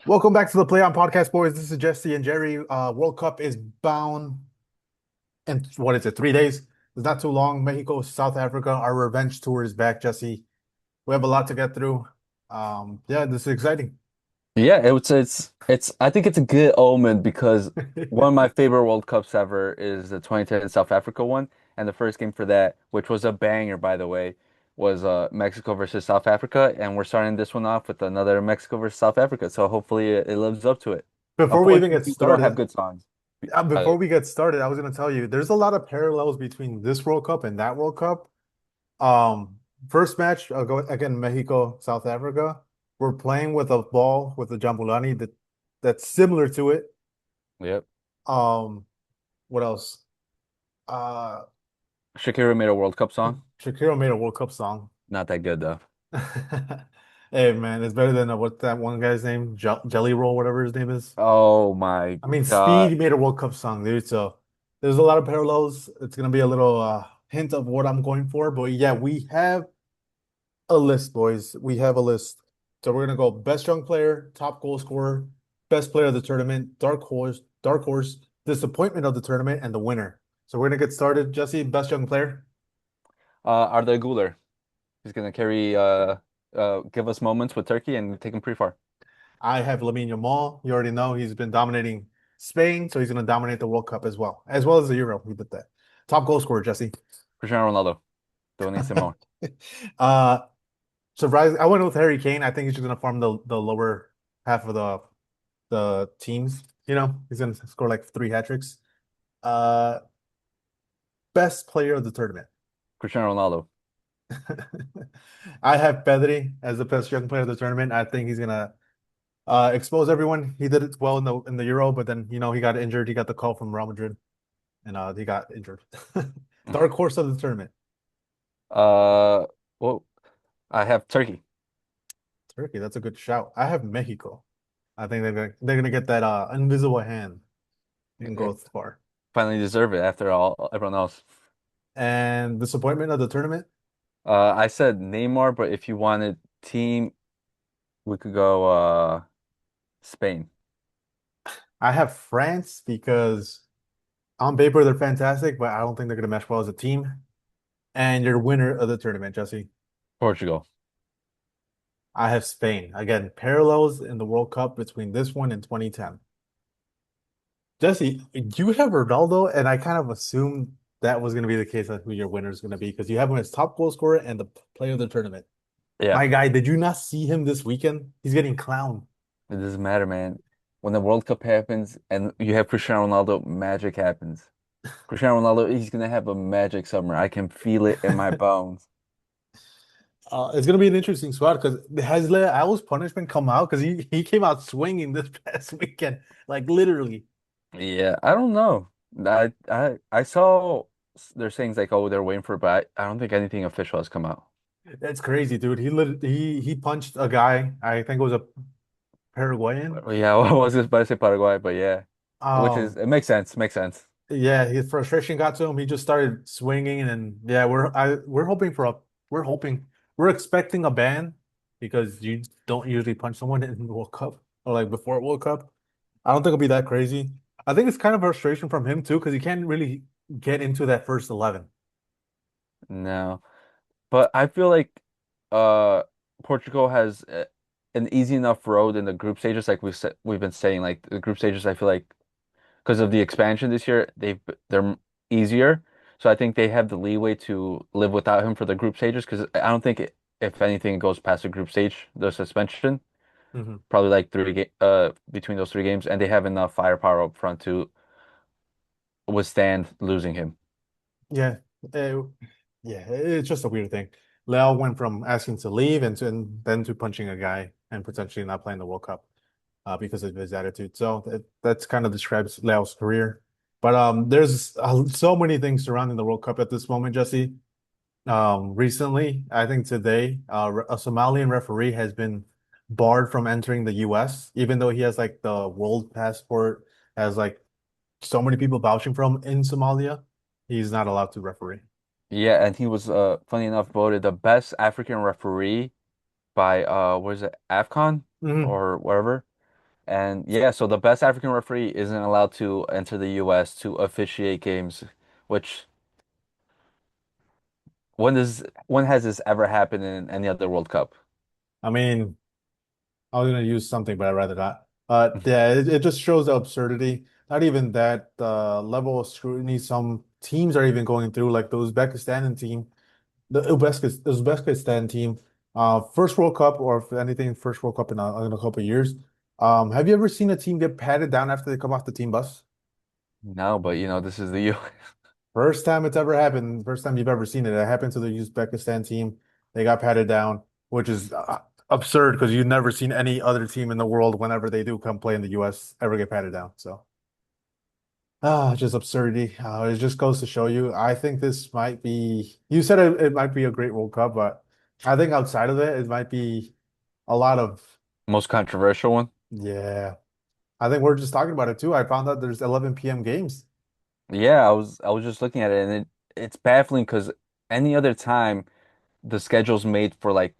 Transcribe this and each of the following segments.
Welcome back to the Play On Podcast, boys. This is Jesse and Jerry. World Cup is bound in what is it, 3 days? It's not too long. Mexico, South Africa. Our revenge tour is back, Jesse. We have a lot to get through. Yeah, this is exciting. Yeah, it's I think it's a good omen because one of my favorite World Cups ever is the 2010 South Africa one, and the first game for that, which was a banger by the way, was Mexico versus South Africa, and we're starting this one off with another Mexico versus South Africa, so hopefully it lives up to it. Before we even Unfortunately, get people don't have started, good songs. Uh, before we get started, I was going to tell you there's a lot of parallels between this World Cup and that World Cup. Um, First match, I'll go again, Mexico, South Africa. We're playing with a ball with a Jambulani that's similar to it. yep. Um, what else? Uh, Shakira made a World Cup song. Shakira made a World Cup song. Not that good though. Hey man, it's better than what's that one guy's name? Jelly Roll, whatever his name is. Oh my I mean, God. Speed made a World Cup song, dude. So there's a lot of parallels. It's gonna be a little hint of what I'm going for, but yeah, we have a list, boys. We have a list. So we're gonna go best young player, top goal scorer, best player of the tournament, dark horse, disappointment of the tournament, and the winner. So we're gonna get started. Jesse, best young player. Arda Güler. He's gonna give us moments with Turkey and take him pretty far. I have Lamine Yamal. You already know he's been dominating Spain, so he's going to dominate the World Cup as well as the Euro. He did that. Top goal scorer, Jesse. Cristiano Ronaldo, Tony Simone. uh, Surprise! I went with Harry Kane. I think he's just going to farm the lower half of the teams. He's going to score like three hat tricks. Uh, Best player of the tournament. Cristiano Ronaldo. I have Pedri as the best young player of the tournament. I think he's gonna expose everyone. He did it well in the Euro, but then he got injured. He got the call from Real Madrid, and he got injured. Dark horse of the tournament, Uh, well, I have Turkey. Turkey. That's a good shout. I have Mexico. I think they're gonna get that invisible hand and Eh, go far. Finally deserve it after all everyone else. And disappointment of the tournament, I said Neymar, but if you wanted team, we could go Spain. I have France because on paper they're fantastic, but I don't think they're gonna mesh well as a team. And your winner of the tournament, Jesse. Portugal. I have Spain. Again, parallels in the World Cup between this one and 2010. Jesse, you have Ronaldo, and I kind of assumed that was going to be the case of who your winner is going to be because you have him as top goal scorer and the player of the tournament. Yeah, My guy, did you not see him this weekend? He's getting clowned. it doesn't matter, man. When the World Cup happens and you have Cristiano Ronaldo, magic happens. Cristiano Ronaldo, he's gonna have a magic summer. I can feel it in my bones. It's going to be an interesting squad because has Leao's punishment come out? Because he came out swinging this past weekend, like literally. Yeah, I don't know. I saw they're saying like, oh, they're waiting for it, but I don't think anything official has come out. That's crazy, dude. He punched a guy. I think it was a Paraguayan. Well, yeah, I was just about to say Paraguay, but yeah, which is Um, it makes sense. Makes sense. Yeah, his frustration got to him. He just started swinging, and yeah, we're hoping for a we're hoping we're expecting a ban because you don't usually punch someone in the World Cup or like before World Cup. I don't think it'll be that crazy. I think it's kind of frustration from him too because he can't really get into that first 11. No, but I feel like uh Portugal has an easy enough road in the group stages, like we've been saying. Like the group stages, I feel like because of the expansion this year, they're easier. So I think they have the leeway to live without him for the group stages because I don't think if anything it goes past the group stage, the suspension, Hmm. probably like between those three games, and they have enough firepower up front to withstand losing him. Yeah, uh, yeah, it's just a weird thing. Leo went from asking to leave and then to punching a guy and potentially not playing the World Cup. Because of his attitude. So that's kind of describes Leo's career. But there's so many things surrounding the World Cup at this moment, Jesse. Recently, I think today, a Somalian referee has been barred from entering the U.S., even though he has like the world passport, has like so many people vouching for him in Somalia. He's not allowed to referee. Yeah, and he was funny enough voted the best African referee by what is it, AFCON Mhm. or whatever. And yeah, so the best African referee isn't allowed to enter the US to officiate games, which when has this ever happened in any other World Cup? I mean, I was gonna use something, but I'd rather not. Yeah, it just shows the absurdity. Not even that level of scrutiny some teams are even going through, like the Uzbekistan team, the Uzbekistan team, first World Cup, or if anything, first World Cup in a couple of years. Have you ever seen a team get patted down after they come off the team bus? No, but this is the U. First time it's ever happened. First time you've ever seen it. It happened to the Uzbekistan team. They got patted down, which is absurd because you've never seen any other team in the world whenever they do come play in the US ever get patted down. So, just absurdity. It just goes to show you. I think this might be, you said it might be a great World Cup, but I think outside of it, it might be a lot of, Most controversial one. yeah. I think we're just talking about it too. I found out there's 11 p.m. games. Yeah, I was just looking at it and it's baffling because any other time the schedule's made for like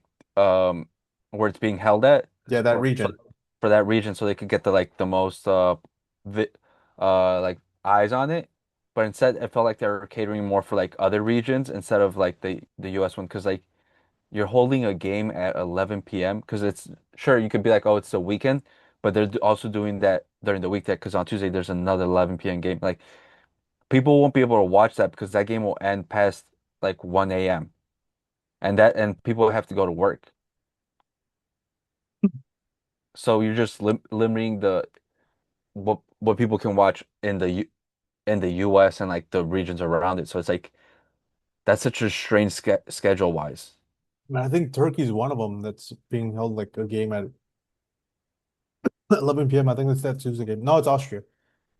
where it's being held at Yeah, that for region. for that region so they could get the most vi like eyes on it. But instead it felt like they were catering more for like other regions instead of like the US one because like you're holding a game at 11 p.m. because it's sure you could be like, oh, it's a weekend, but they're also doing that during the weekday because on Tuesday there's another 11 p.m. game. Like people won't be able to watch that because that game will end past like 1 a.m. and people have to go to work. So you're just limiting the what people can watch in the US and like the regions around it. So it's like that's such a strange schedule wise. And I think Turkey's one of them that's being held like a game at 11 p.m. I think it's that Tuesday game. No, it's Austria.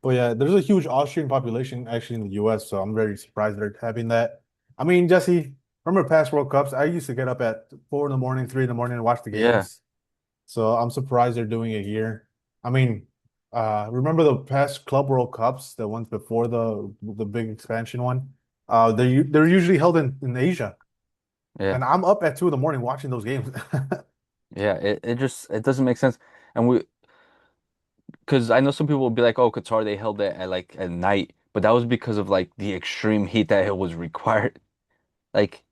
But yeah, there's a huge Austrian population actually in the US, so I'm very surprised they're having that. I mean, Jesse, remember past World Cups? I used to get up at 4 in the morning, 3 in the morning and watch the Yeah. games. So I'm surprised they're doing it here. I mean, remember the past Club World Cups, the ones before the big expansion one? They're usually held in Asia. Yeah. And I'm up at 2 in the morning watching those games. Yeah. It doesn't make sense. And because I know some people will be like, oh, Qatar, they held it at like at night, but that was because of like the extreme heat that it was required. Like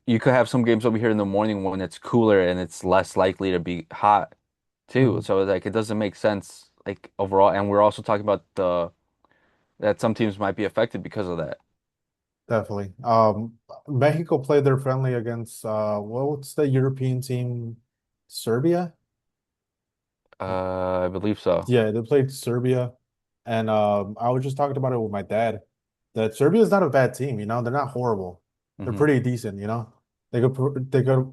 you could have some games over here in the morning when it's cooler and it's less likely to be hot too. Mhm. So like it doesn't make sense like overall. And we're also talking about the that some teams might be affected because of that. Definitely. Mexico played their friendly against what's the European team? Serbia? I believe so. Yeah, they played Serbia. And I was just talking about it with my dad that Serbia is not a bad team, they're not horrible. They're Hmm. pretty decent, they could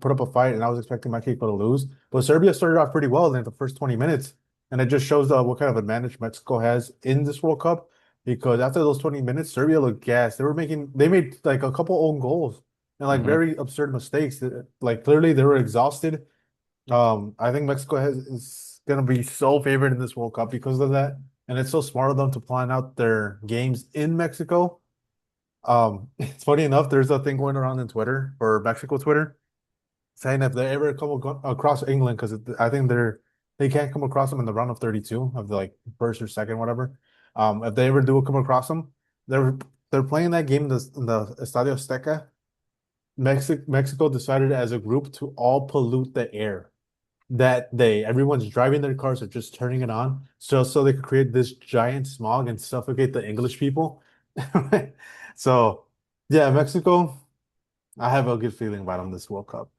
put up a fight, and I was expecting Mexico to lose. But Serbia started off pretty well in the first 20 minutes. And it just shows what kind of advantage Mexico has in this World Cup. Because after those 20 minutes, Serbia looked gassed. They made like a couple own goals and like Hmm. very absurd mistakes. Like clearly they were exhausted. I think Mexico is gonna be so favored in this World Cup because of that, and it's so smart of them to plan out their games in Mexico. It's funny enough, there's a thing going around in Twitter or Mexico Twitter saying if they ever come across England, because I think they can't come across them in the round of 32 of the like first or second, whatever. If they ever do come across them, they're they're playing that game in the Estadio Azteca. Mexico decided as a group to all pollute the air that day. Everyone's driving their cars or just turning it on so they could create this giant smog and suffocate the English people. So yeah, Mexico, I have a good feeling about them this World Cup.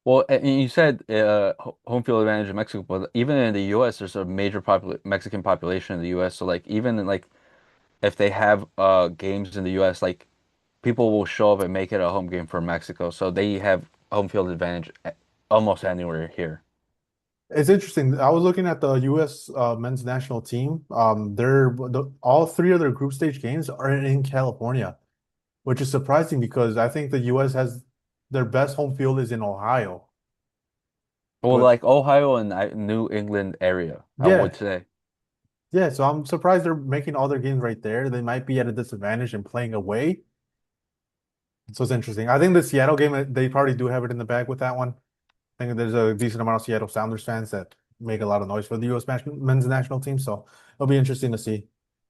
Well, and you said home field advantage in Mexico, but even in the U.S., there's a major Mexican population in the U.S. So like even in, like if they have games in the U.S., like people will show up and make it a home game for Mexico. So they have home field advantage almost anywhere here. It's interesting. I was looking at the U.S. Men's national team. All three of their group stage games are in California, which is surprising because I think the U.S. has their best home field is in Ohio. Well, But like Ohio and New England area, I yeah, would say. yeah. So I'm surprised they're making all their games right there. They might be at a disadvantage in playing away. So it's interesting. I think the Seattle game, they probably do have it in the bag with that one. I think there's a decent amount of Seattle Sounders fans that make a lot of noise for the U.S. men's national team. So it'll be interesting to see.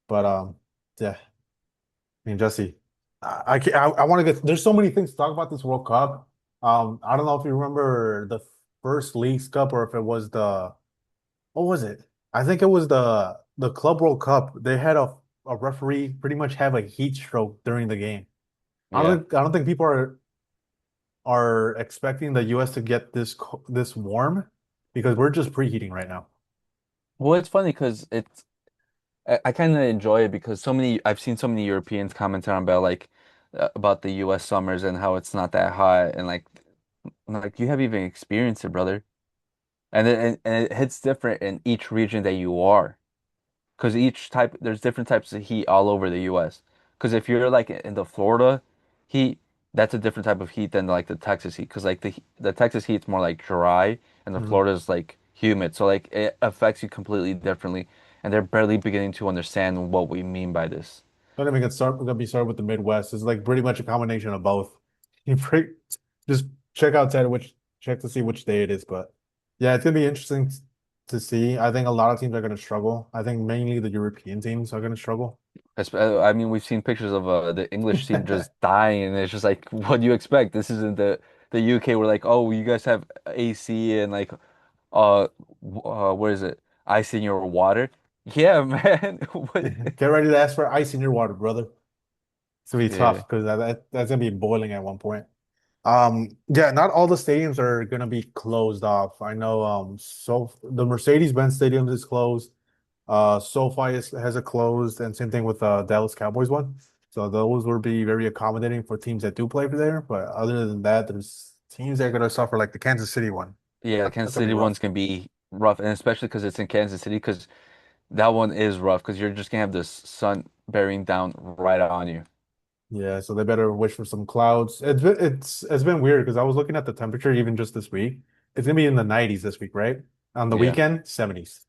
But yeah, I mean, Jesse, I want to get. There's so many things to talk about this World Cup. I don't know if you remember the first Leagues Cup or if it was the what was it? I think it was the Club World Cup. They had a referee pretty much have a heat stroke during the game. Yeah. I don't think people are expecting the US to get this warm because we're just preheating right now. Well, it's funny because I kind of enjoy it because I've seen so many Europeans commenting on about like about the U.S. summers and how it's not that hot and like you have even experienced it, brother. And it hits different in each region that you are. Because there's different types of heat all over the U.S. Because if you're like in the Florida heat, that's a different type of heat than like the Texas heat. Because like the Texas heat's more like dry, and the Mhm. Florida's like humid. So like it affects you completely differently, and they're barely beginning to understand what we mean by this. Don't even get start. We're gonna be started with the Midwest. It's like pretty much a combination of both. You just check outside which check to see which day it is. But yeah, it's gonna be interesting to see. I think a lot of teams are gonna struggle. I think mainly the European teams are gonna struggle. I mean, we've seen pictures of the English team just dying, and it's just like, what do you expect? This isn't the UK. We're like, oh, you guys have AC and like what is it? Ice in your water? Yeah, man. What? Get ready to ask for ice in your water, brother. It's gonna be Yeah, tough because that's gonna be boiling at one point. Yeah, not all the stadiums are gonna be closed off. I know so the Mercedes-Benz Stadium is closed. SoFi has it closed, and same thing with Dallas Cowboys one. So those will be very accommodating for teams that do play for there. But other than that, there's teams that are gonna suffer like the Kansas City one. yeah. The Kansas That's gonna be City rough. one's gonna be rough, and especially because it's in Kansas City, because that one is rough, because you're just gonna have the sun bearing down right on you. Yeah, so they better wish for some clouds. It's been weird because I was looking at the temperature even just this week. It's gonna be in the 90s this week, right? On the Yeah, weekend, 70s.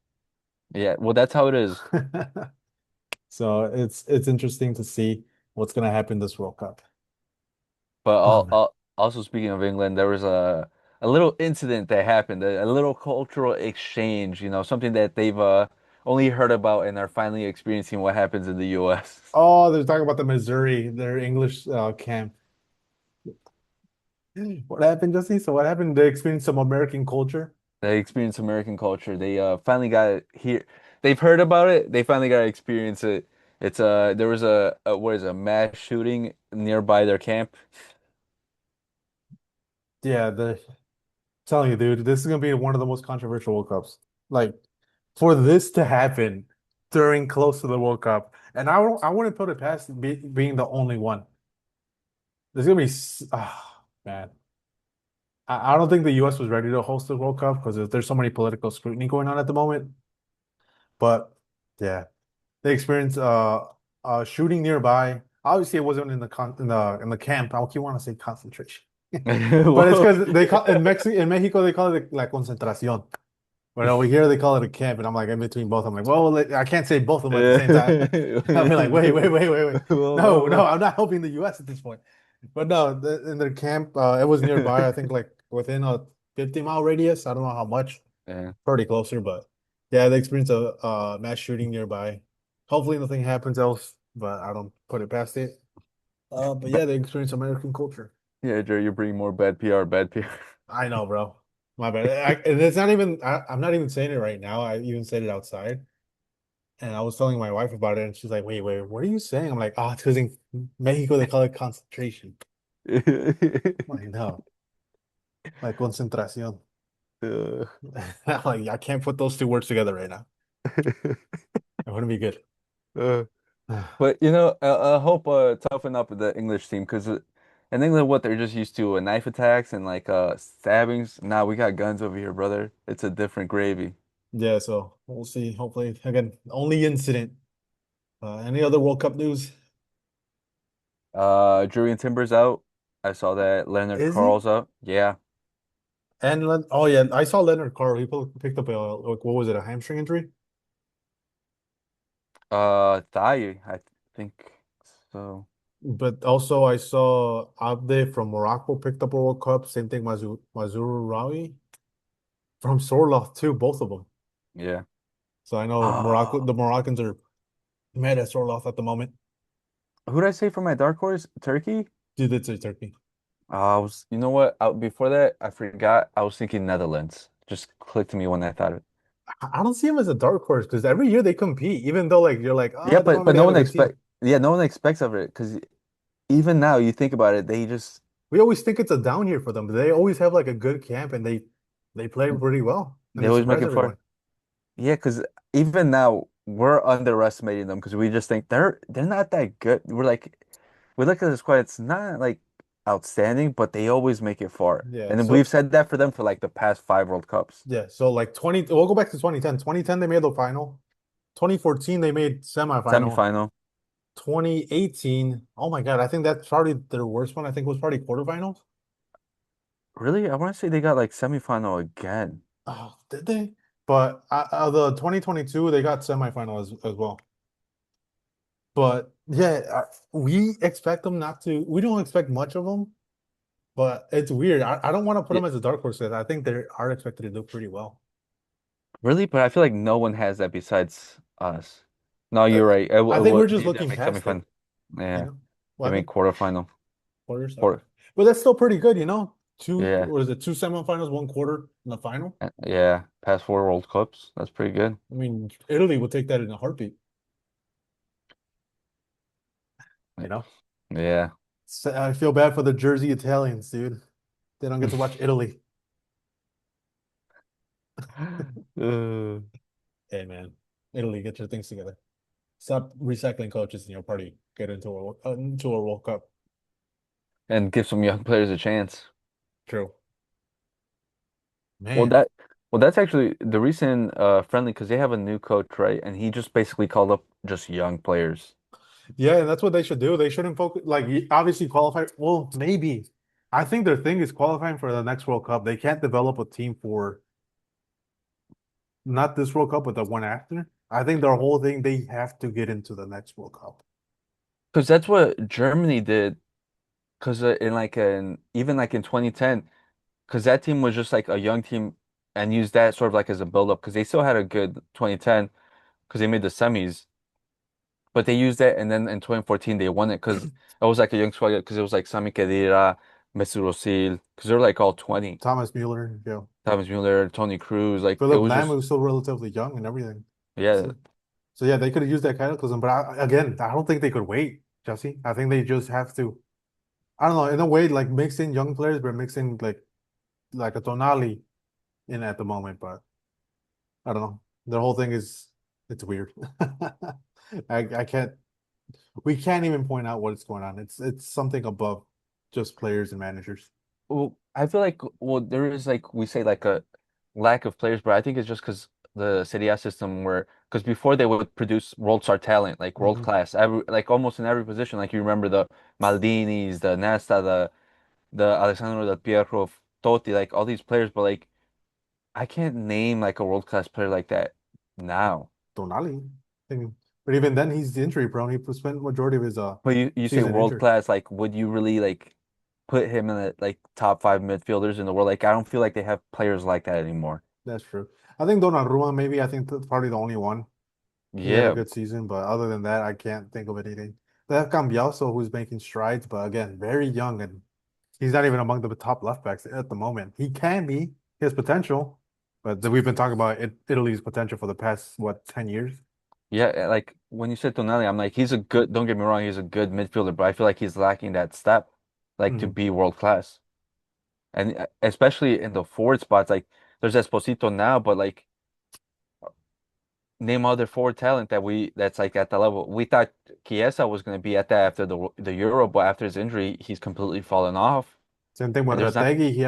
yeah. Well, that's how it is. So it's interesting to see what's gonna happen this World Cup. But Oh man. also speaking of England, there was a little incident that happened, a little cultural exchange, something that they've only heard about and are finally experiencing what happens in the US. Oh, they're talking about the Missouri, their English camp. What happened, Jesse? So what happened? They experienced some American culture. They experience American culture. They finally got it here. They've heard about it. They finally got to experience it. It's there was a what is it, a mass shooting nearby their camp. Yeah, the telling you, dude, this is gonna be one of the most controversial World Cups. Like for this to happen during close to the World Cup, and I wouldn't put it past being the only one. There's gonna be, man. I don't think the U.S. was ready to host the World Cup because there's so many political scrutiny going on at the moment. But yeah, they experienced shooting nearby. Obviously, it wasn't in the camp. I keep want to say concentration, but it's Whoa. because they call in Mexico they call it la concentración. But over here they call it a camp, and I'm like in between both. I'm like, well, I can't say both of them at the same time. I'll be like, wait. No, Whoa. I'm not helping the U.S. at this point. But no, in their camp, it was nearby. I think like within a 50-mile radius. I don't know how much, Yeah. pretty closer, but yeah, they experienced a mass shooting nearby. Hopefully, nothing happens else, but I don't put it past it. But yeah, they experienced American culture. Yeah, Jerry, you're bringing more bad PR, bad PR. I know, bro. My bad. And it's not even. I'm not even saying it right now. I even said it outside, and I was telling my wife about it, and she's like, "Wait, what are you saying?" I'm like, "Oh, it's because in Mexico they call it concentration." I'm like, no, like concentración. Uh, I'm like, I can't put those two words together right now. It wouldn't be good. uh, but I hope toughen up with the English team because in England, what they're just used to knife attacks and like stabbings. Now we got guns over here, brother. It's a different gravy. Yeah, so we'll see. Hopefully, again, only incident. Any other World Cup news? Julian Timber's out. I saw that Leonard Is he? Carl's out. Yeah. And oh yeah, I saw Leonard Carl. He picked up a like, what was it, a hamstring injury? Thai, I think so. But also I saw Abde from Morocco picked up a World Cup. Same thing, Mazuraoui from Sorloth too. Both of them. Yeah. So I know Morocco, Oh, the Moroccans are mad at Sorloth at the moment. who did I say for my dark horse? Turkey? Dude, it's a Turkey. I was, you know what? Before that, I forgot. I was thinking Netherlands. Just clicked to me when I thought it. I don't see him as a dark horse because every year they compete, even though like you're like, oh, Yeah, at the moment but they no have a one good team. expect. Yeah, no one expects of it because even now you think about it, they just We always think it's a down year for them, but they always have like a good camp and they play pretty well and they they always make surprise it far. everyone. Yeah, because even now we're underestimating them because we just think they're not that good. We look at the squad, it's not like outstanding, but they always make it far. Yeah. And then we've So said that for them for like the past five World Cups. yeah, so like 20, we'll go back to 2010. 2010 they made the final. 2014 they made semifinal. Semifinal. 2018, oh my God, I think that's probably their worst one. I think was probably quarterfinals. Really? I want to say they got like semifinal again. Oh, did they? But the 2022 they got semifinal as well. But yeah, we expect them not to. We don't expect much of them, but it's weird. I don't want to put Yeah, them as a dark horse 'cause I think they are expected to do pretty well. really? But I feel like no one has that besides us. No, Uh, you're right. I think we're They just didn't looking make past it, semifinal. Yeah, What they made happened? quarterfinal. Quarters, okay. Quarter. But that's still pretty good. Two, Yeah. what is it? Two semifinals, one quarter in the final. Yeah. Past four World Cups. That's pretty good. I mean, Italy would take that in a heartbeat, you know? Yeah. So I feel bad for the Jersey Italians, dude. They don't get to watch Italy. Uh, Hey, man. Italy, get your things together. Stop recycling coaches in your party. Get into a World Cup. and give some young players a chance. True. Well, Man. that that's actually the recent friendly because they have a new coach, right? And he just basically called up just young players. Yeah, and that's what they should do. They shouldn't focus like obviously qualify. Well, maybe. I think their thing is qualifying for the next World Cup. They can't develop a team for not this World Cup, but the one after. I think their whole thing, they have to get into the next World Cup. Because that's what Germany did. Because in like in even like in 2010, because that team was just like a young team and used that sort of like as a build up because they still had a good 2010 because they made the semis. But they used it, and then in 2014 they won it because it was like a young squad because it was like Sami Khedira, Mesut Özil, because they're like all 20. Thomas Mueller, Thomas Mueller, Tony Cruz, like it Philip was Lam, just who's still relatively young and everything. yeah, So, so yeah, they could have used that cataclysm, but again, I don't think they could wait, Jesse. I think they just have to. I don't know, in a way, like mix in young players, but mixing like a Tonali in at the moment. But I don't know. The whole thing is it's weird. I can't. We can't even point out what's going on. It's something above just players and managers. well, I feel like well there is like we say like a lack of players, but I think it's just because the Serie A system where because before they would produce world star talent like world Hmm. class every like almost in every position like you remember the Maldinis, the Nesta, the Alessandro Del Piero, Totti, like all these players, but like I can't name like a world class player like that now. Tonali. But even then, he's injury prone. He spent majority of his But you say season world injured. class, like would you really like put him in the like top five midfielders in the world? Like I don't feel like they have players like that anymore. That's true. I think Donnarumma, maybe I think that's probably the only one. He had a Yeah, good season, but other than that, I can't think of anything. They have Cambiaso, who's making strides, but again, very young, and he's not even among the top left backs at the moment. He can be, he has potential, but we've been talking about Italy's potential for the past, what, 10 years? yeah. Like when you said Tonali, I'm like he's a good. Don't get me wrong, he's a good midfielder, but I feel like he's lacking that step, like to Hmm. be world class, and especially in the forward spots. Like there's Esposito now, but like name other forward talent that's like at the level. We thought Chiesa was going to be at that after the Euro, but after his injury, he's completely fallen off. Same thing with And there's not, Retegui. He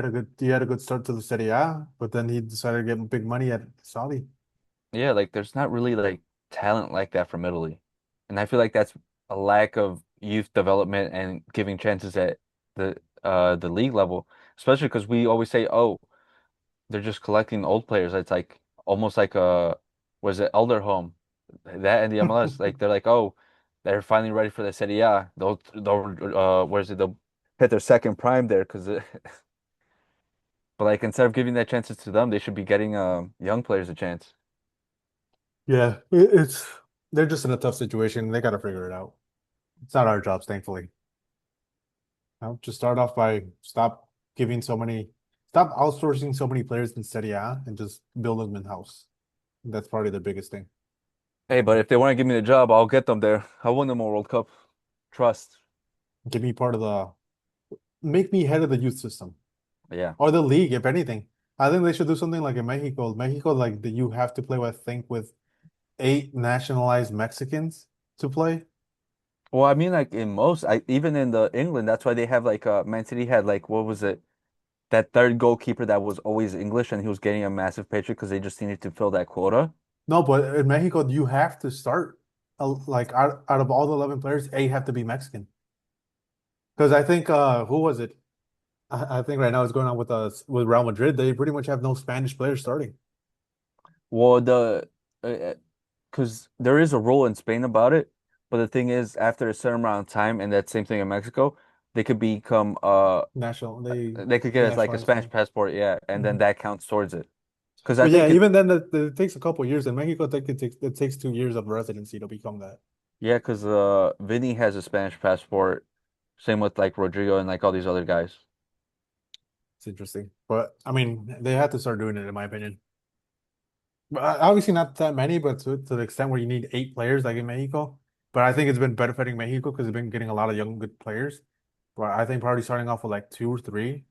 had a good start to the Serie A, but then he decided to get big money at Saudi. yeah, like there's not really like talent like that from Italy, and I feel like that's a lack of youth development and giving chances at the league level, especially because we always say, oh, they're just collecting old players. It's like almost like a was it elder home that and the MLS like they're like oh they're finally ready for the Serie A. They'll where's it they'll hit their second prime there because but like instead of giving that chances to them, they should be getting young players a chance. Yeah, it's they're just in a tough situation. They got to figure it out. It's not our jobs, thankfully. I'll just start off by stop outsourcing so many players in Serie A and just build them in house. That's probably the biggest thing. Hey, but if they want to give me the job, I'll get them there. I won them a World Cup. Trust. Give me part of make me head of the youth system Yeah. or the league, if anything. I think they should do something like in Mexico. Mexico, like you have to play, I think, with 8 nationalized Mexicans to play. Well, I mean, like in most, even in the England, that's why they have like Man City had like what was it? That third goalkeeper that was always English, and he was getting a massive paycheck because they just needed to fill that quota. No, but in Mexico, you have to start like out of all the 11 players, 8 have to be Mexican. Because I think who was it? I think right now it's going on with us with Real Madrid. They pretty much have no Spanish players starting. Well, because there is a rule in Spain about it, but the thing is, after a certain amount of time, and that same thing in Mexico, they could become National, they they could get as like a nationalize Spanish them. passport, yeah, and then Mhm. that counts towards it. Because I But yeah, think even then, it takes a couple years. In Mexico, it takes 2 years of residency to become that. yeah, because Vinny has a Spanish passport. Same with like Rodrigo and like all these other guys. It's interesting, but I mean, they had to start doing it, in my opinion. But obviously, not that many, but to the extent where you need 8 players, like in Mexico. But I think it's been benefiting Mexico because they've been getting a lot of young, good players. But I think probably starting off with like 2 or 3,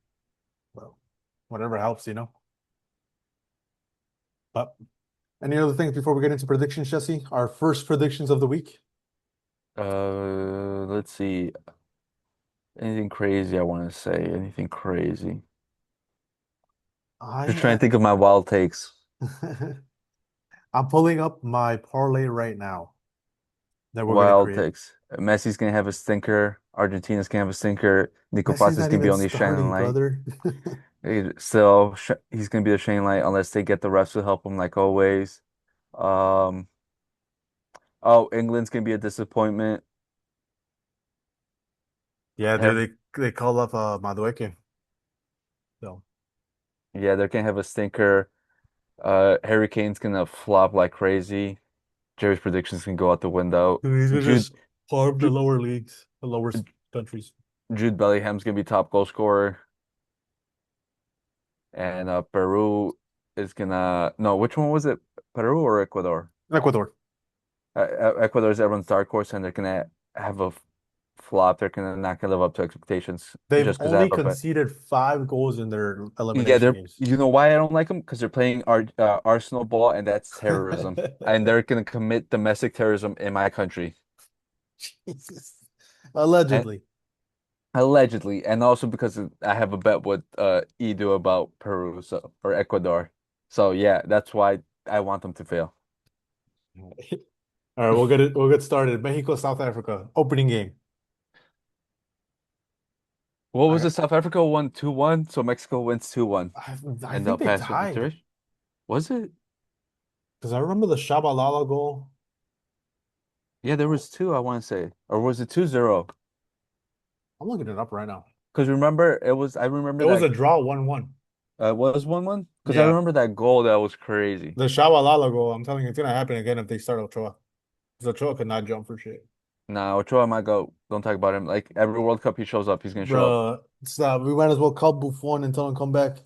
well, whatever helps. But any other things before we get into predictions, Jesse? Our first predictions of the week. Let's see. Anything crazy I want to say? Anything crazy? Just trying to I think of my wild takes. I'm pulling up my parlay right now that we're gonna Wild create. takes. Messi's gonna have a stinker. Argentina's gonna have a stinker. Nico Paz Messi's is not gonna be even on the shining starting, light. brother. Still, he's gonna be the shining light unless they get the refs to help him, like always. Um, oh, England's gonna be a disappointment. Yeah, Harry, dude, they called up Madueke. So yeah, they're gonna have a stinker. Harry Kane's gonna flop like crazy. Jerry's predictions can go out the window. dude, he's gonna Jude just farm the Jude, lower leagues, the countries. Jude Bellingham's gonna be top goal scorer, and Peru is gonna no, which one was it? Peru or Ecuador? Ecuador. Ecuador is everyone's dark horse, and they're gonna have a flop. They're gonna not gonna live up to expectations They've just because I only have a bet. conceded 5 goals in their Yeah, elimination they're. games. You know why I don't like them? Because they're playing Arsenal ball, and that's terrorism. And they're gonna commit domestic terrorism in my country, Jesus. and Allegedly. allegedly, and also because I have a bet with Edu about Peru, so or Ecuador. So yeah, that's why I want them to fail. All right, we'll get started. Mexico, South Africa, opening game. What was I it? South Africa won 2-1, so Mexico wins 2-1, I, I and think they'll they pass tied Honduras. Was it? because I remember the Shabalala goal. Yeah, there was two, I want to say. Or was it 2-0? I'm looking it up right now. Because remember, I remember It was that a draw 1-1. was 1-1? Because I Yeah, remember that goal that was crazy. the Shabalala goal. I'm telling you, it's gonna happen again if they start Ochoa. Because Ochoa could not jump for shit. Nah, Ochoa might go. Don't talk about him. Like every World Cup he shows up, he's gonna show up. Bruh, stop. We might as well call Buffon and tell him come back.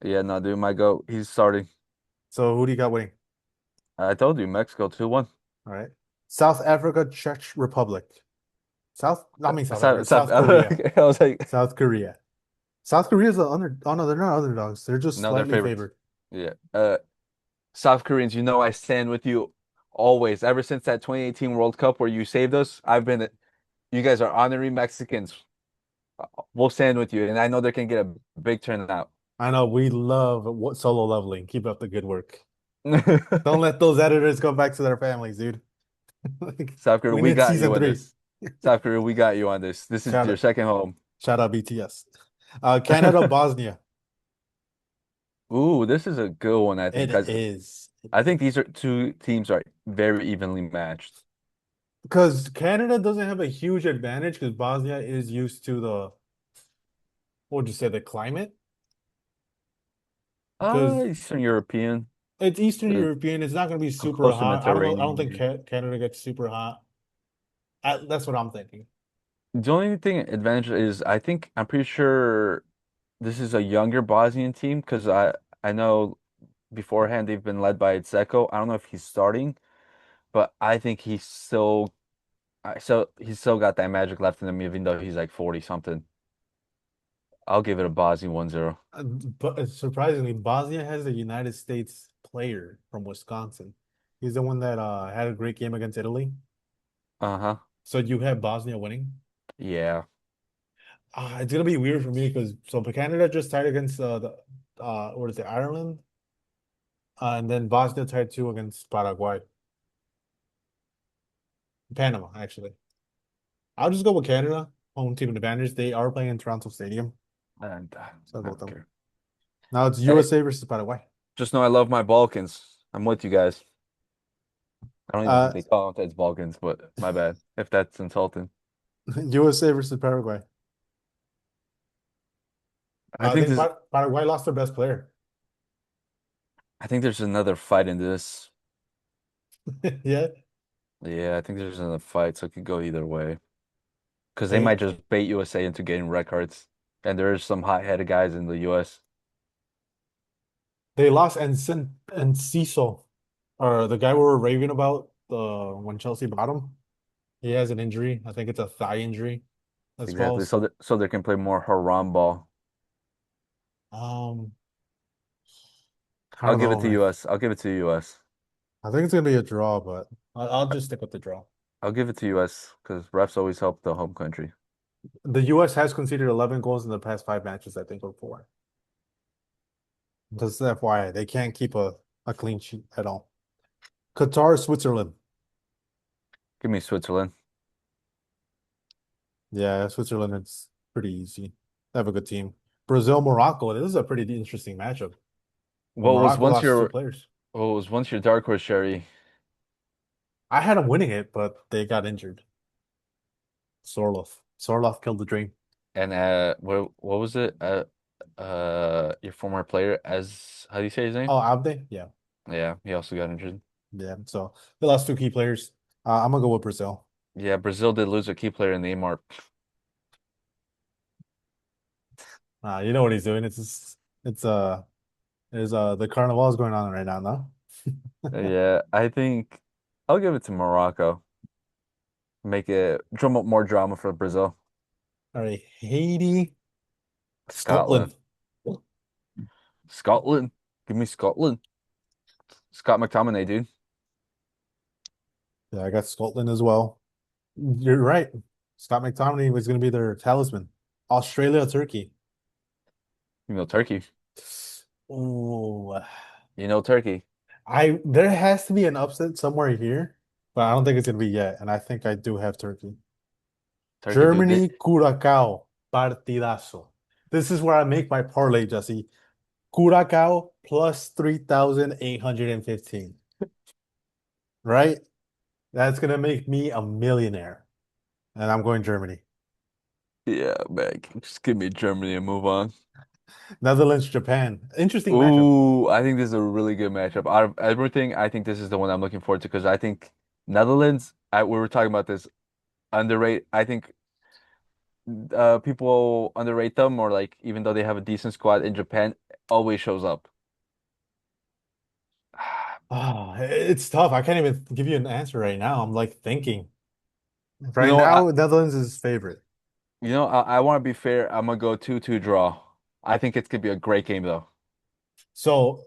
Yeah, no, dude, might go. He's starting. So who do you got winning? I told you, Mexico 2-1. All right. South Africa, Czech Republic. I mean South Africa, South, South, South Korea. I was like, South Korea. South Korea's the oh no, they're not underdogs. They're just no, they're slightly favorites. favored. Yeah. South Koreans, you know I stand with you always. Ever since that 2018 World Cup where you saved us, you guys are honorary Mexicans. We'll stand with you, and I know they can get a big turnout. I know we love what solo leveling. Keep up the good work. Don't let those editors go back to their families, dude. Like, South Korea, we we need got season you on three. this. South Korea, we got you on this. This is Shout your out, second home. shout out BTS. Canada, Bosnia. Ooh, this is a good one, I think, It because is. I think these are two teams are very evenly matched. Because Canada doesn't have a huge advantage because Bosnia is used to what would you say, the climate? Because Eastern European. It's Eastern It's European. It's not going to be super close to hot. I don't know. I don't think Mediterranean. Canada gets super hot. That's what I'm thinking. The only thing advantage is I'm pretty sure this is a younger Bosnian team because I know beforehand they've been led by Dzeko. I don't know if he's starting, but I think he's still got that magic left in him, even though he's like 40 something. I'll give it a Bosnia 1-0. But surprisingly, Bosnia has a United States player from Wisconsin. He's the one that had a great game against Italy. Uh-huh. So you have Bosnia winning. Yeah, It's gonna be weird for me because Canada just tied against the what is it, Ireland, and then Bosnia tied 2 against Paraguay, Panama actually. I'll just go with Canada. Home team advantage. They are playing in Toronto Stadium, and so I'll I go with don't them. care. Now it's Hey, USA versus Paraguay. just know I love my Balkans. I'm with you guys. I don't even think Uh, they call it as Balkans, but my bad if that's insulting. USA versus Paraguay. I think this. Paraguay lost their best player. I think there's another fight in this. Yeah, Yeah, I think there's another fight, so it could go either way. Because they might they just bait USA into getting red cards, and there's some hot-headed guys in the US. they lost and Cecil, or the guy we were raving about the when Chelsea bought him. He has an injury. I think it's a thigh injury. That's Exactly. false. So they can play more haram ball. Um, I I'll don't give it know, to man. US. I'll give it to US. I think it's gonna be a draw, but I'll just stick with the draw. I'll give it to US because refs always help the home country. The US has conceded 11 goals in the past 5 matches, I think, or four. Just FYI, they can't keep a clean sheet at all. Qatar, Switzerland. Give me Switzerland. Yeah, Switzerland, it's pretty easy. They have a good team. Brazil, Morocco. This is a pretty interesting matchup. But What was Morocco once lost two your players. what was once your dark horse, Sherry, I had them winning it, but they got injured. Sorloth. Sorloth killed the dream. and what was it? Your former player, as how do you say his name? Oh, Abde? Yeah. Yeah, he also got injured. Yeah. So they lost two key players. I'm gonna go with Brazil. Yeah, Brazil did lose a key player in Neymar. You know what he's doing. It's there's the carnival is going on right now, no? Yeah, I think I'll give it to Morocco. Make it drum up more drama for Brazil. All right, Haiti, Scotland. Scotland. Scotland. Give me Scotland. Scott McTominay, dude. Yeah, I got Scotland as well. You're right. Scott McTominay was going to be their talisman. Australia, Turkey. You know Turkey. Oh, You know Turkey. I there has to be an upset somewhere here, but I don't think it's going to be yet. And I think I do have Turkey. Turkey, dude. Germany, Curacao, partidazo. This is where I make my parlay, Jesse. Curacao plus 3,815. Right? That's gonna make me a millionaire. And I'm going Germany. Yeah, man. Just give me Germany and move on. Netherlands, Japan. Interesting matchup. Ooh, I think this is a really good matchup. Out of everything, I think this is the one I'm looking forward to because I think Netherlands, we were talking about this, underrate. I think people underrate them or like even though they have a decent squad in Japan, always shows up. It's tough. I can't even give you an answer right now. I'm like thinking. You Right know, now, Netherlands is favorite. I want to be fair. I'm gonna go 2-2 draw. I think it's gonna be a great game though. So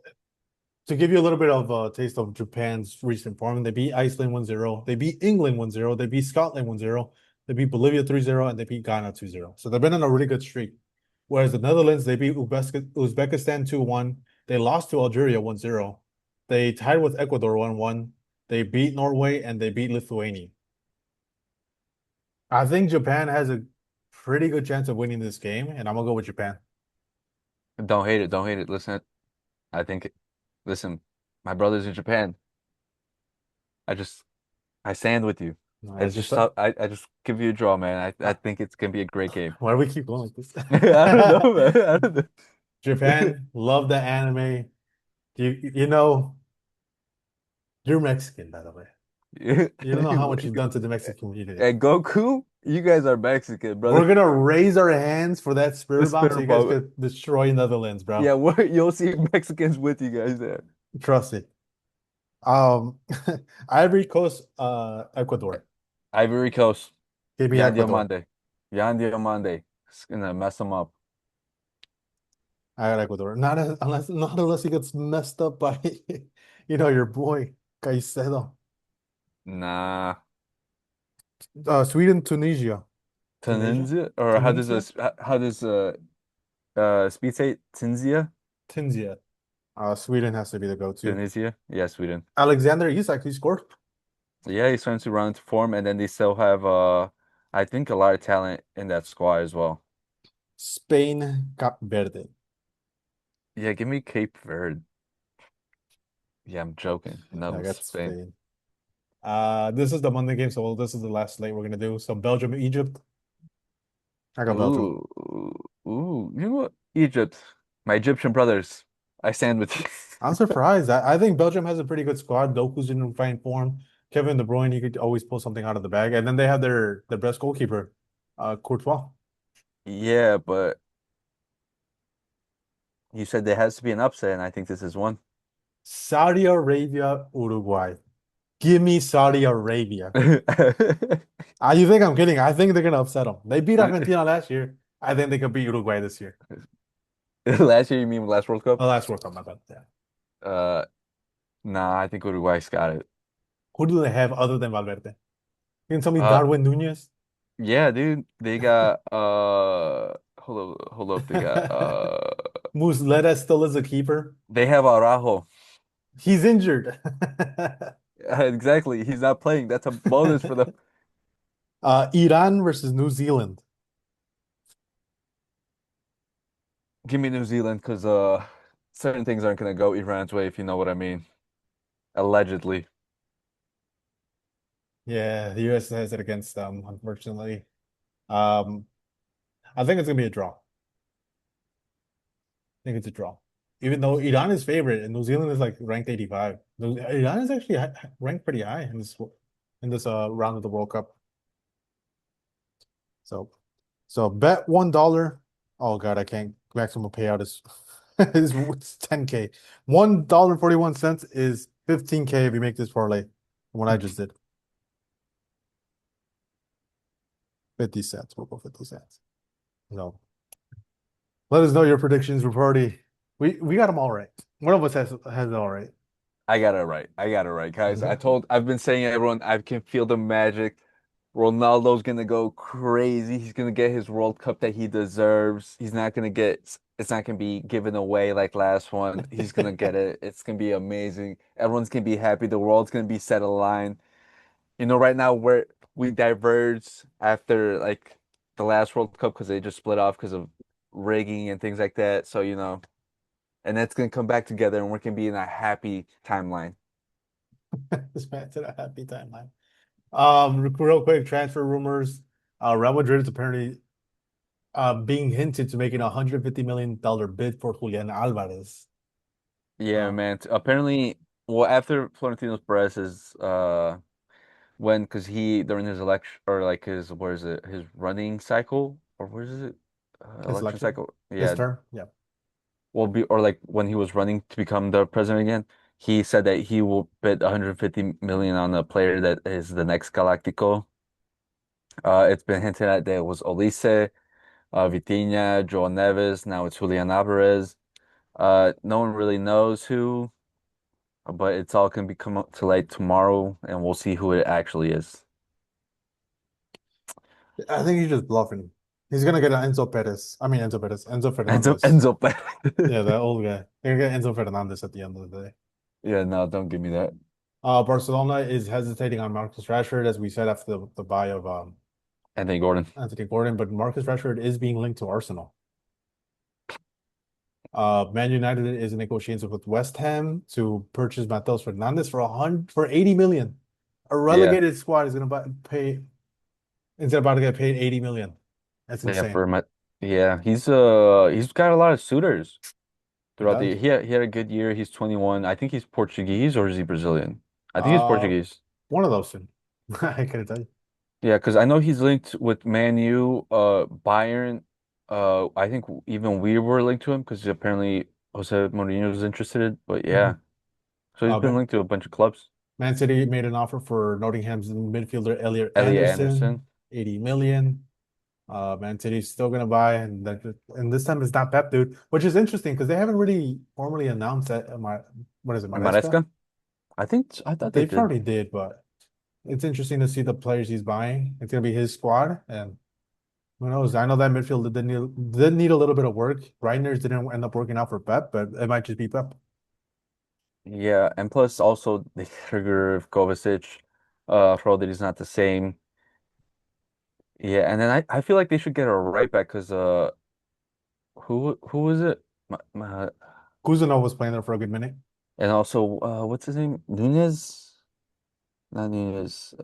to give you a little bit of a taste of Japan's recent form, they beat Iceland 1-0. They beat England 1-0. They beat Scotland 1-0. They beat Bolivia 3-0, and they beat Ghana 2-0. So they've been on a really good streak. Whereas the Netherlands, they beat Uzbekistan 2-1. They lost to Algeria 1-0. They tied with Ecuador 1-1. They beat Norway and they beat Lithuania. I think Japan has a pretty good chance of winning this game, and I'm gonna go with Japan. Don't hate it. Don't hate it. Listen, I think, listen, my brother's in Japan. I just, I stand with you. It's It's just just, I just give you a draw, man. I uh, think it's gonna be a great game. why do we keep going like this? I don't know, man. I don't know. Japan, love the anime. You know You're Mexican, by the way. You don't know how much you've done to the Mexican community. And Goku, you guys are Mexican, We're brother. gonna raise our hands for that The spirit bomb so spitter you guys bomb. could destroy Netherlands, bro. Yeah, you'll see Mexicans with you guys there. Trust me. Um, Ivory Coast, Ecuador. Ivory Coast, Give me Yan Ecuador. Diomande. Yan Diomande. It's gonna mess them up. I got Ecuador. Not unless he gets messed up by, your boy Caicedo. Nah. Sweden, Tunisia. Tunisia? Tunisia? Or Tunisia? how does Speed say Tunisia? Tunisia. Sweden has to be the go-to. Tunisia? Yeah, Sweden. Alexander Isak, he scored. Yeah, he's trying to run into form, and then they still have I think a lot of talent in that squad as well. Spain, Cap Verde. Yeah, give me Cape Verde. Yeah, I'm joking. I No, got Spain. Spain. This is the Monday game, so this is the last slate we're gonna do. So Belgium, Egypt. I got Belgium. Ooh, ooh, you know what? Egypt, my Egyptian brothers. I stand with you. I'm surprised. I think Belgium has a pretty good squad. Doku's in fine form. Kevin De Bruyne, he could always pull something out of the bag. And then they have their best goalkeeper, Courtois. Yeah, but you said there has to be an upset, and I think this is one. Saudi Arabia, Uruguay. Give me Saudi Arabia. You think I'm kidding? I think they're gonna upset them. They beat Argentina last year. I think they could beat Uruguay this year. Last year, you mean last World Cup? Oh, last World Cup, my bad. Yeah. Uh, nah, I think Uruguay's got it. Who do they have other than Valverde? You can tell me Uh, Darwin Nunez? yeah, dude, they got hold up, they got Muslera still is a keeper. they have Araujo. He's injured. Exactly, he's not playing. That's a bonus for them. Iran versus New Zealand. Give me New Zealand because certain things aren't gonna go Iran's way if you know what I mean. Allegedly. Yeah, the US has it against them, unfortunately. Um, I think it's gonna be a draw. I think it's a draw. Even though Iran is favorite and New Zealand is like ranked 85. Iran is actually ranked pretty high in this round of the World Cup. So bet $1. Oh God, I can't. Maximum payout is is 10K. $1.41 is 15K if you make this parlay. What I just did. 50 cents. We'll go 50 cents. No. Let us know your predictions. We're already we got them all right. One of us has it all right. I got it right. I got it right, guys. I've been saying it, everyone, I can feel the magic. Ronaldo's gonna go crazy. He's gonna get his World Cup that he deserves. It's not gonna be given away like last one. He's gonna get it. It's gonna be amazing. Everyone's gonna be happy. The world's gonna be set aligned. Right now we diverge after like the last World Cup because they just split off because of rigging and things like that. So, and that's gonna come back together and we're gonna be in a happy timeline. This man to a happy timeline. Real quick, transfer rumors. Real Madrid is apparently being hinted to making $150 million bid for Julian Alvarez. Yeah, Uh, man. Apparently, well, after Florentino Perez is when because he during his election or like his where is it his running cycle or where is it his election election, cycle? his Yeah, term. Yeah. will be or like when he was running to become the president again, he said that he will bet 150 million on a player that is the next Galactico. It's been hinted at that it was Olise, Vitinha, Joel Neves. Now it's Julian Alvarez. No one really knows who, but it's all gonna be come up to light tomorrow, and we'll see who it actually is. I think he's just bluffing. He's gonna get an Enzo Perez. I mean Enzo Perez, Enzo Enzo Fernandez. Enzo. Yeah, that old guy. They're gonna get Enzo Fernandez at the end of the day. Yeah, no, don't give me that. Barcelona is hesitating on Marcus Rashford, as we said after the buy of Anthony Gordon. Anthony Gordon, but Marcus Rashford is being linked to Arsenal. Man United is in negotiations with West Ham to purchase Matheus Fernandes for 80 million. A Yeah, relegated squad is gonna pay instead about to get paid 80 million. That's yeah, insane. yeah, he's got a lot of suitors He throughout the does. year. He had a good year. He's 21. I think he's Portuguese or is he Brazilian? I think he's Uh, Portuguese. one of those two. I couldn't tell you. Yeah, because I know he's linked with Man U, Bayern. I think even we were linked to him because apparently Jose Mourinho was interested. But Mhm. yeah, so he's Uh, been Ma- linked to a bunch of clubs. Man City made an offer for Nottingham's midfielder Elliot Elliot Anderson, Anderson. 80 million. Man City's still gonna buy, and this time it's not Pep, dude, which is interesting because they haven't really formally announced that. What is it, Maresca? Maresca? I thought they They did. probably did, but it's interesting to see the players he's buying. It's gonna be his squad, and who knows? I know that midfield did need a little bit of work. Reinders didn't end up working out for Pep, but it might just be Pep. Yeah, and plus also the trigger Kovacic, Rodri's not the same. Yeah, and then I feel like they should get a right back because who was it? Kuzanov was playing there for a good minute. And also what's his name? Nunez? Not Nunez.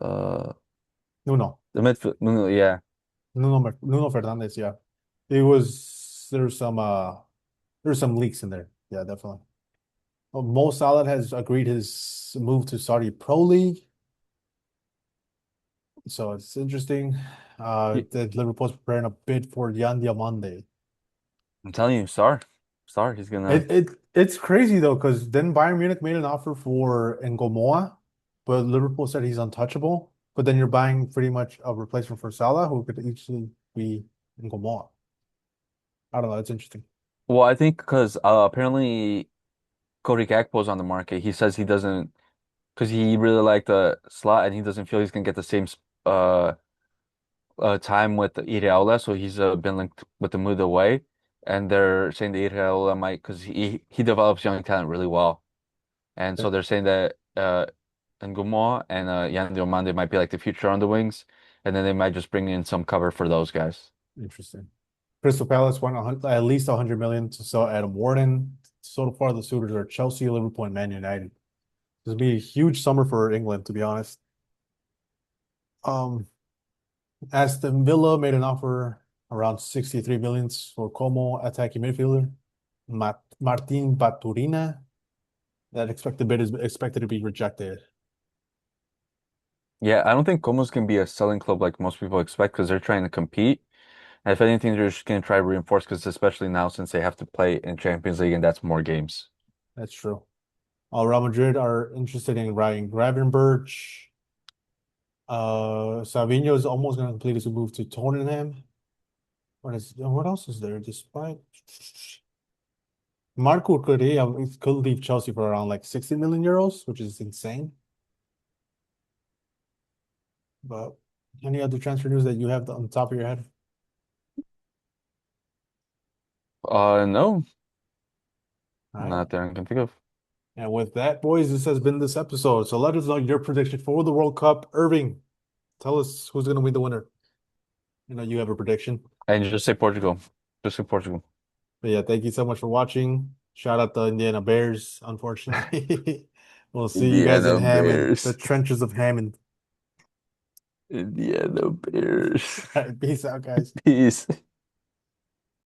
Nuno, The midfield. Yeah. Nuno Fernandez. Yeah, it was. There's some leaks in there. Yeah, definitely. Mo Salah has agreed his move to Saudi Pro League, so it's interesting. He- That Liverpool's preparing a bid for Yan Diomande. I'm telling you, Star, he's gonna. It's crazy though, because then Bayern Munich made an offer for Ngomoa, but Liverpool said he's untouchable. But then you're buying pretty much a replacement for Salah, who could easily be Ngomoa. I don't know. It's interesting. Well, I think because apparently Cody Gakpo's on the market. He says he doesn't because he really liked the slot and he doesn't feel he's gonna get the same uh time with Iraola, so he's been linked with the move away. And they're saying that Iraola might because he develops young talent really well. And so Okay. they're saying that Ngumoa and Yan Diomande might be like the future on the wings, and then they might just bring in some cover for those guys. Interesting. Crystal Palace won at least 100 million to sell Adam Warden. So far, the suitors are Chelsea, Liverpool, and Man United. This will be a huge summer for England, to be honest. Um, Aston Villa made an offer around 63 million for Como attacking midfielder Martin Baturina. That expected bid is expected to be rejected. Yeah, I don't think Como's can be a selling club like most people expect because they're trying to compete. And if anything, they're just going to try to reinforce because especially now since they have to play in Champions League and that's more games. That's true. Real Madrid are interested in Ryan Gravenberch. Savinho is almost going to complete his move to Tottenham. What else is there? Despite Marco Correa could leave Chelsea for around like 60 million euros, which is insane. But any other transfer news that you have on the top of your head? No, All right. not that I can think of. And with that, boys, this has been this episode. So let us know your prediction for the World Cup. Irving, tell us who's going to be the winner. You have a prediction. And just say Portugal. Just say Portugal. But yeah, thank you so much for watching. Shout out the Indiana Bears, unfortunately. We'll see you guys in Indiana Hammond, the Bears. trenches of Hammond. Indiana Bears. All right, peace out, guys. Peace.